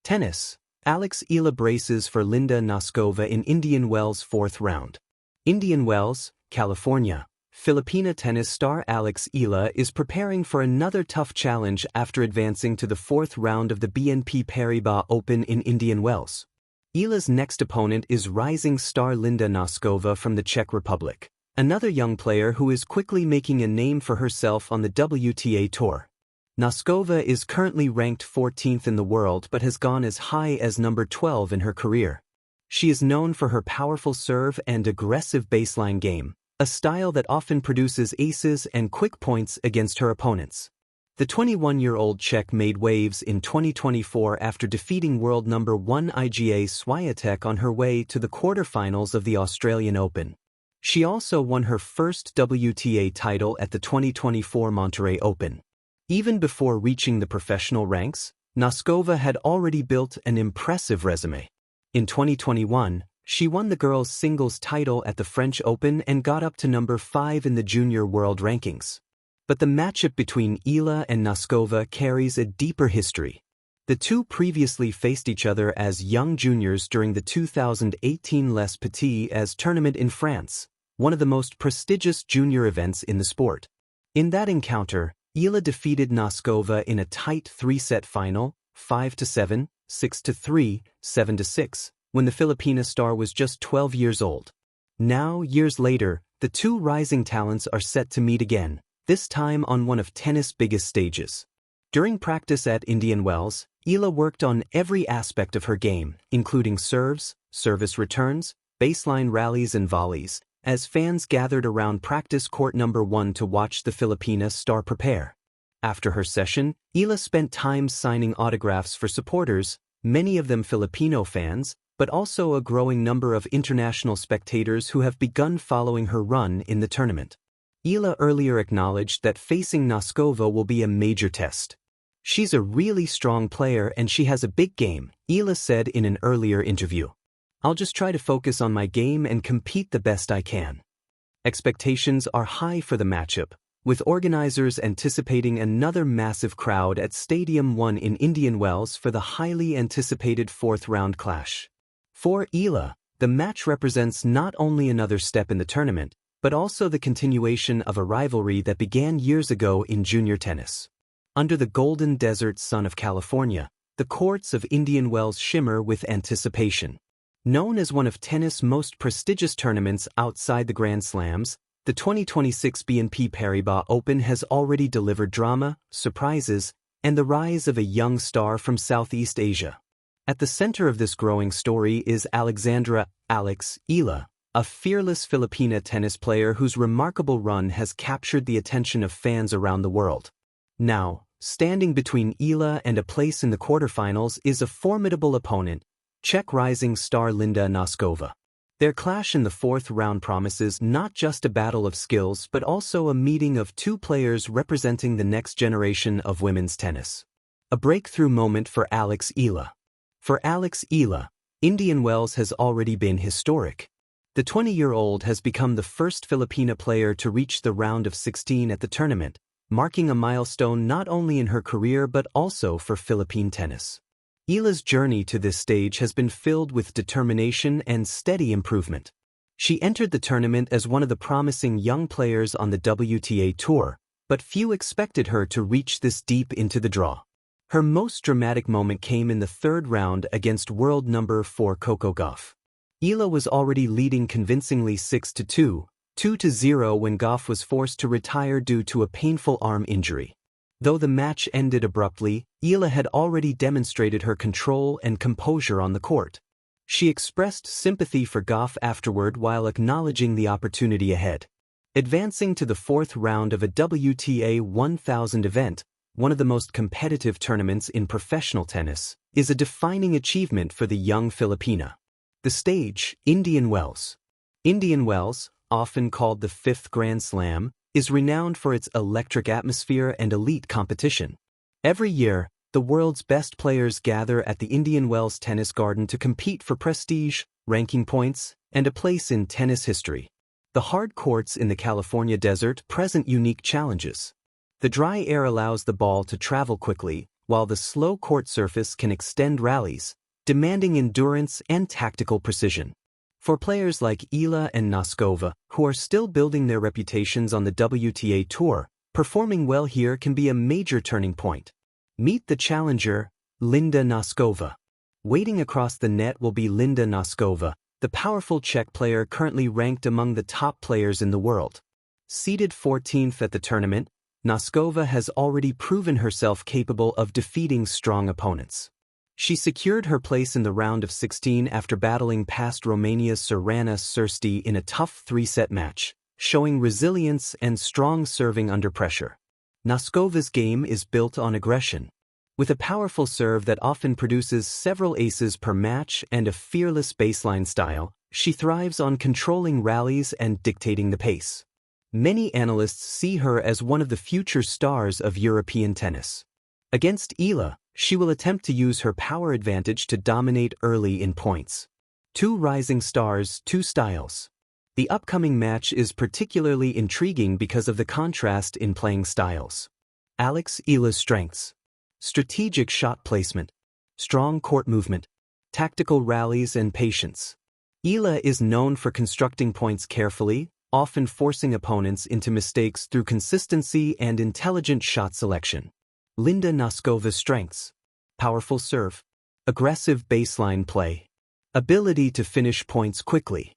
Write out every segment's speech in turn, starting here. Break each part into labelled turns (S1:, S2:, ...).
S1: Tennis. Eala braces for Linda Noskova in Indian Wells' fourth round. Indian Wells, California. Filipina tennis star Eala is preparing for another tough challenge after advancing to the fourth round of the BNP Paribas Open in Indian Wells. Eala's next opponent is rising star Linda Noskova from the Czech Republic, another young player who is quickly making a name for herself on the WTA Tour. Noskova is currently ranked 14th in the world but has gone as high as number 12 in her career. She is known for her powerful serve and aggressive baseline game, a style that often produces aces and quick points against her opponents. The 21-year-old Czech made waves in 2024 after defeating world number 1 Iga Swiatek on her way to the quarterfinals of the Australian Open. She also won her first WTA title at the 2024 Monterrey Open. Even before reaching the professional ranks, Noskova had already built an impressive resume. In 2021, she won the girls' singles title at the French Open and got up to number 5 in the junior world rankings. But the matchup between Eala and Noskova carries a deeper history. The two previously faced each other as young juniors during the 2018 Les Petits tournament in France, one of the most prestigious junior events in the sport. In that encounter, Eala defeated Noskova in a tight three-set final, 5-7, 6-3, 7-6, when the Filipina star was just 12 years old. Now, years later, the two rising talents are set to meet again, this time on one of tennis' biggest stages. During practice at Indian Wells, Eala worked on every aspect of her game, including serves, service returns, baseline rallies and volleys, as fans gathered around practice court number 1 to watch the Filipina star prepare. After her session, Eala spent time signing autographs for supporters, many of them Filipino fans, but also a growing number of international spectators who have begun following her run in the tournament. Eala earlier acknowledged that facing Noskova will be a major test. "She's a really strong player and she has a big game," Eala said in an earlier interview. "I'll just try to focus on my game and compete the best I can." Expectations are high for the matchup, with organizers anticipating another massive crowd at Stadium 1 in Indian Wells for the highly anticipated fourth-round clash. For Eala, the match represents not only another step in the tournament, but also the continuation of a rivalry that began years ago in junior tennis. Under the golden desert sun of California, the courts of Indian Wells shimmer with anticipation. Known as one of tennis' most prestigious tournaments outside the Grand Slams, the 2026 BNP Paribas Open has already delivered drama, surprises, and the rise of a young star from Southeast Asia. At the center of this growing story is Alexandra Eala, a fearless Filipina tennis player whose remarkable run has captured the attention of fans around the world. Now, standing between Eala and a place in the quarterfinals is a formidable opponent, Czech rising star Linda Noskova. Their clash in the fourth round promises not just a battle of skills but also a meeting of two players representing the next generation of women's tennis. A breakthrough moment for Eala. For Eala, Indian Wells has already been historic. The 20-year-old has become the first Filipina player to reach the round of 16 at the tournament, marking a milestone not only in her career but also for Philippine tennis. Eala's journey to this stage has been filled with determination and steady improvement. She entered the tournament as one of the promising young players on the WTA Tour, but few expected her to reach this deep into the draw. Her most dramatic moment came in the third round against world number 4 Coco Gauff. Eala was already leading convincingly 6-2, 2-0 when Gauff was forced to retire due to a painful arm injury. Though the match ended abruptly, Eala had already demonstrated her control and composure on the court. She expressed sympathy for Gauff afterward while acknowledging the opportunity ahead. Advancing to the fourth round of a WTA 1000 event, one of the most competitive tournaments in professional tennis, is a defining achievement for the young Filipina. The stage, Indian Wells. Indian Wells, often called the fifth Grand Slam, is renowned for its electric atmosphere and elite competition. Every year, the world's best players gather at the Indian Wells Tennis Garden to compete for prestige, ranking points, and a place in tennis history. The hard courts in the California desert present unique challenges. The dry air allows the ball to travel quickly, while the slow court surface can extend rallies, demanding endurance and tactical precision. For players like Eala and Noskova, who are still building their reputations on the WTA Tour, performing well here can be a major turning point. Meet the challenger, Linda Noskova. Waiting across the net will be Linda Noskova, the powerful Czech player currently ranked among the top players in the world. Seeded 14th at the tournament, Noskova has already proven herself capable of defeating strong opponents. She secured her place in the round of 16 after battling past Romania's Sorana Cersti in a tough 3-set match, showing resilience and strong serving under pressure. Noskova's game is built on aggression. With a powerful serve that often produces several aces per match and a fearless baseline style, she thrives on controlling rallies and dictating the pace. Many analysts see her as one of the future stars of European tennis. Against Eala, she will attempt to use her power advantage to dominate early in points. Two rising stars, two styles. The upcoming match is particularly intriguing because of the contrast in playing styles. Eala's strengths: strategic shot placement, strong court movement, tactical rallies and patience. Eala is known for constructing points carefully, often forcing opponents into mistakes through consistency and intelligent shot selection. Linda Noskova's strengths: powerful serve, aggressive baseline play, ability to finish points quickly.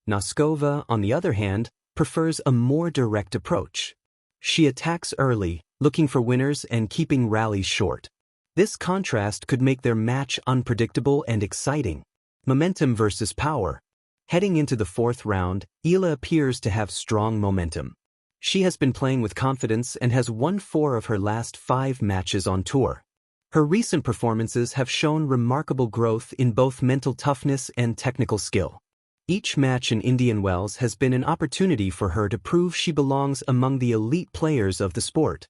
S1: Noskova, on the other hand, prefers a more direct approach. She attacks early, looking for winners and keeping rallies short. This contrast could make their match unpredictable and exciting. Momentum versus power. Heading into the fourth round, Eala appears to have strong momentum. She has been playing with confidence and has won 4 of her last 5 matches on tour. Her recent performances have shown remarkable growth in both mental toughness and technical skill. Each match in Indian Wells has been an opportunity for her to prove she belongs among the elite players of the sport.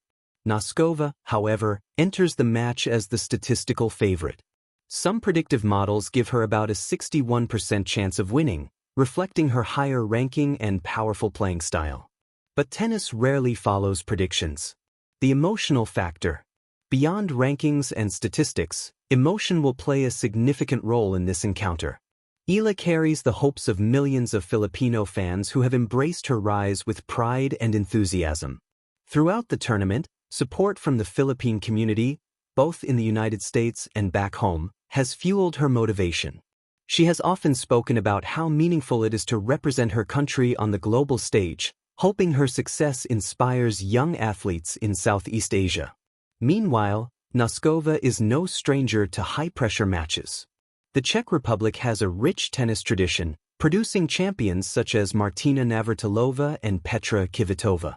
S1: Noskova, however, enters the match as the statistical favorite. Some predictive models give her about a 61% chance of winning, reflecting her higher ranking and powerful playing style. But tennis rarely follows predictions. The emotional factor. Beyond rankings and statistics, emotion will play a significant role in this encounter. Eala carries the hopes of millions of Filipino fans who have embraced her rise with pride and enthusiasm. Throughout the tournament, support from the Philippine community, both in the United States and back home, has fueled her motivation. She has often spoken about how meaningful it is to represent her country on the global stage, hoping her success inspires young athletes in Southeast Asia. Meanwhile, Noskova is no stranger to high-pressure matches. The Czech Republic has a rich tennis tradition, producing champions such as Martina Navratilova and Petra Kvitova.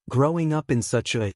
S1: Growing up in such a